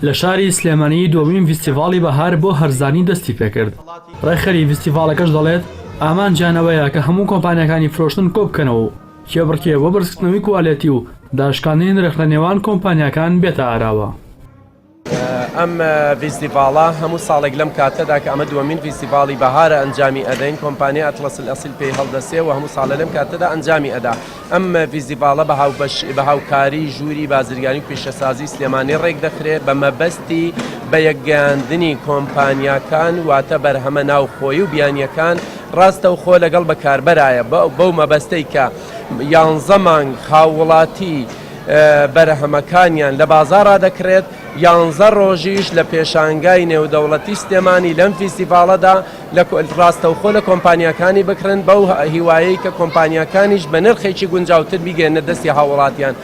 لە شاری سلێمانی دووەمین فیستیڤاڵی بەهار بۆ هەرزانی دەستی پێکرد. ڕێخەری فیستیڤاڵەکەش دەڵێت ئامانجیانەوەیە کە هەموو کۆمپانیەکانی فرۆشتن کۆ بکەنەوە کێبڕکێ بۆ بەرزکردنەوەی کواڵێتی و داشکاندنی نرخ لە نێوان کۆمپانیەکان بێتە ئاراوە. ئەم فیستیڤاڵە هەموو ساڵێک لەم کاتەدا کە ئەمە دووەمین فیستیڤاڵی بەهارە ئەنجامی ئەدەین کۆمپانیا ئەتڵەس ئەسیل پێی هەڵدەسێ و هەموو ساڵە لەم کاتەدا ئەنجامی ئەدا. ئەم فیستیڤاڵە بە هاوکاری ژووری بازرگانی و پیشەسازی سلێمانی ڕێک دەخرێت بە مەبەستی بە یەکگەیاندنی کۆمپانیاکان واتە بەرهەمە ناوخۆیی و بیانیەکان ڕاستەوخۆ لەگەڵ بەکاربەرایە بەو مەبەستەی کە 11 مانگ هاووڵاتی بەرهەمەکانیان لە بازاڕا دەکرێت 11 ڕۆژیش لە پێشانگای نێودەوڵەتی سلێمانی لەم فیستیڤاڵەدا لە ڕاستەوخۆ لە کۆمپانیەکانی بکرن بەو هیوایەی کە کۆمپانیەکانیش بە نرخێکی گونجاوتر بیگەێنە دەستی هاوڵاتیان.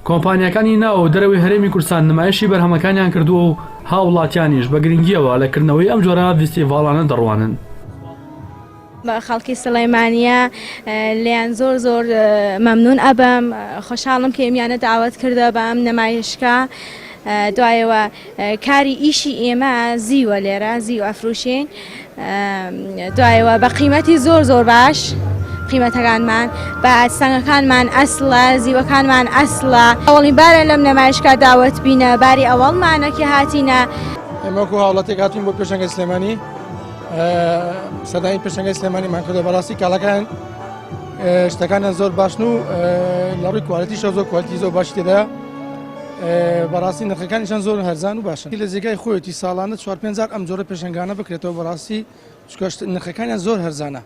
کۆمپانیەکانی ناو دەرەوەی هەرێمی کوردستان نمایشی بەرهەمەکانیان کردووە و هاوڵاتیانیش بە گرنگیەوە لەکردنەوەی ئەم جۆرە فیستیڤاڵانە دەڕوانن. بە خەڵکی سلەیمانیە لیان زۆر زۆر مەمنون ئەبم، خۆشحاڵم کە ئێمیانە داوەت کردە بە ئەم نمایشکە. دوایەوە کاری ئیشی ئێمە زیوە لێرە زی و ئەفروشین، دوایەوە بە قیمەتی زۆر زۆر باش قیمەتەکانمان بە سەنگەکانمان ئەسڵە، زیوەکانمان ئەسڵە. ئەوڵی بارە لەم نمایشکە داوەت بینە باری ئەوەڵمانەکی هاتینە. ئێمەکو هاوڵاتێک هاتوین بۆ پێشەنگای سلێمانی سەدای پێشەنگای سلێمانیمان کردو بەڕاستی کاڵەکان شتەکانیان زۆر باشن و لە ڕووی کواڵیتیشە زۆر کواڵیتی زۆر باشی تێدایە، بەڕاستی نرخەکانیشان زۆر هەرزان و باشن. لە جێگای خۆیەتی ساڵانە 4-5 ئەم جۆرە پێشەنگانە بکرێتەوە بەڕاستی نرخەکانیان زۆر هەرزانە.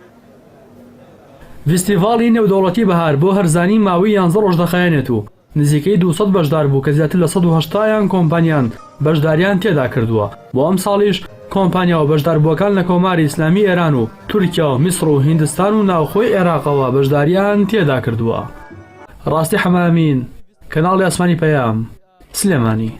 فیستیڤاڵی نێودەوڵەتی بەهار بۆ هەرزانی ماوەی 11 ڕۆژ دەخایەنێت و نزیکەی 200 بەشدار بوو کە زیاتر لە 180 کۆمپانیان بەشداریان تێدا کردووە. بۆ ئەم ساڵیش کۆمپانیا و بەشداربووەکان لە کۆماری ئیسلامی ئێران و تورکیا و میسر و هیندستان و ناوخۆی عێراقەوە بەشداریان تێدا کردووە. ڕاستی حەمامین، کەناڵی ئاسمانی پەیام، سلێمانی.